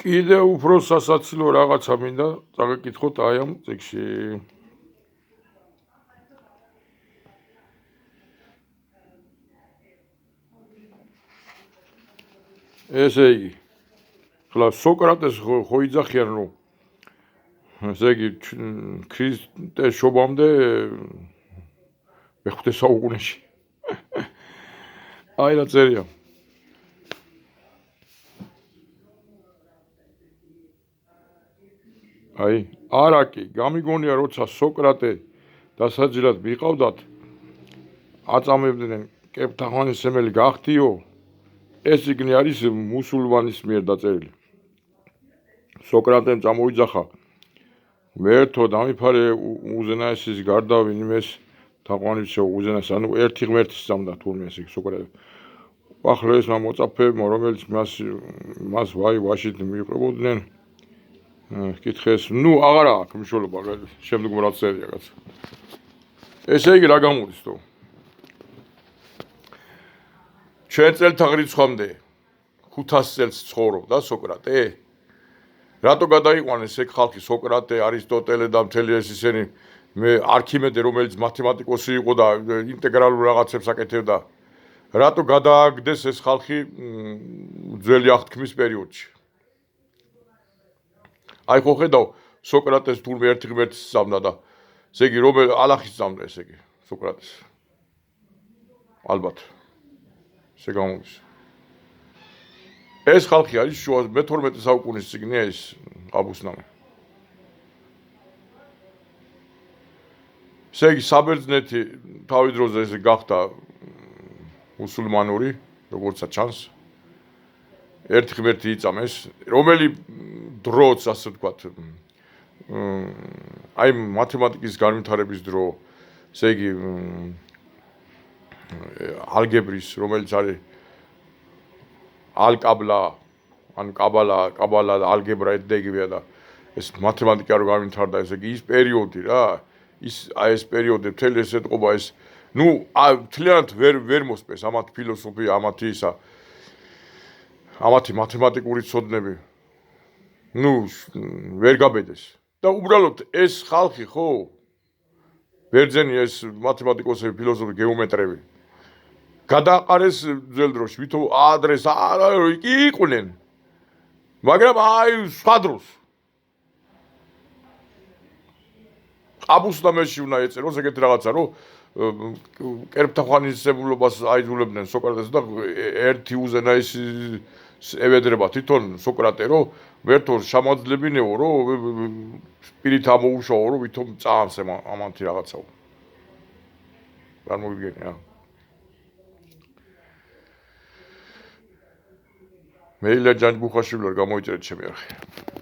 კიდევ უფრო სასაცილო რაღაცა მინდა წაგეკითხოთ აი ამ წიგნში. ესე იგი, ხლა სოკრატეს ხო იძახიან, რომ ესე იგი ქრისტეს შობამდე მეხუთე საუკუნეში. აი რა წერია. აი, არაკი, გამიგონია, როცა სოკრატე დასაჯილად მიყავდათ, აწამებდნენ კეფთახვანისმცემელი გახდიო, ეს წიგნი არის მუსულმანის მიერ დაწერილი. სოკრატემ წამოიძახა, ვერთო დამიფარე უზენაესის გარდა ვინმეს თაყვანისმცემ უზენაეს, ანუ ერთი ღმერთის სწამდა თურმე ესე სოკრატე. ახლა ეს მოწაფეებმა, რომელიც მას ვაშით მიუყრებოდნენ, კითხეს, აღარა აქვს მნიშვნელობა, შემდეგ რა წერია კაცო. ესე იგი რა გამოდის თო? ჩვენ წელთა რიცხვამდე 500 წელს ცხოვრობდა სოკრატე? რატო გადაიყვანეს ეგ ხალხი სოკრატე, არისტოტელე და მთელი ეს ისინი, არქიმედე, რომელიც მათემატიკოსი იყო და ინტეგრალურ რაღაცებს აკეთებდა, რატო გადააგდეს ეს ხალხი ძველი აღთქმის პერიოდში? აი ხო ხედავ, სოკრატეს თურმე ერთი ღმერთის სწამდა და ესე იგი ალახის სწამდა ესე იგი სოკრატეს. ალბათ. ესე გამოდის. ეს ხალხი არის შუა მე-12 საუკუნის წიგნია ეს აბუსნამე. ესე იგი საბერძნეთი თავის დროზე ესე გახდა მუსულმანური, როგორცაც ჩანს. ერთი ღმერთი იწამეს, რომელი დროც ასე ვთქვათ, აი მათემატიკის განვითარების დრო, ესე იგი ალგებრის, რომელიც არის ალკაბლა, ან კაბალა და ალგებრა ედეგივია და ეს მათემატიკა რო განვითარდა, ესე იგი ის პერიოდი რა, ეს პერიოდი მთელი ეს ეთყობა ეს, მთლიანად ვერ მოსპეს ამათ ფილოსოფია, ამათი ისა, ამათი მათემატიკური ცოდნები. ვერ გაბედეს. და უბრალოდ ეს ხალხი ხო, ბერძენი ეს მათემატიკოსები, ფილოსოფი, გეომეტრები გადაყარეს ძველ დროში, ვითომ ადრეს კი იყვნენ. მაგრამ აი სხვა დროს. აბუსნამეში უნდა ეწეროს ეგეთი რაღაცა, რომ კერპთახვანისმცემლობას აიძულებდნენ სოკრატეს და ერთი უზენაესი ევედრება თვითონ სოკრატე, რომ ვერთო შემოძლებინეო, რომ სპირით ამოუშავო, რომ ვითომ წამს ამათი რაღაცაო. წარმოგიდგენი რა. მე ილია ჯანჯბუხაშვილი ვარ, გამოიწერეთ ჩემი არხი.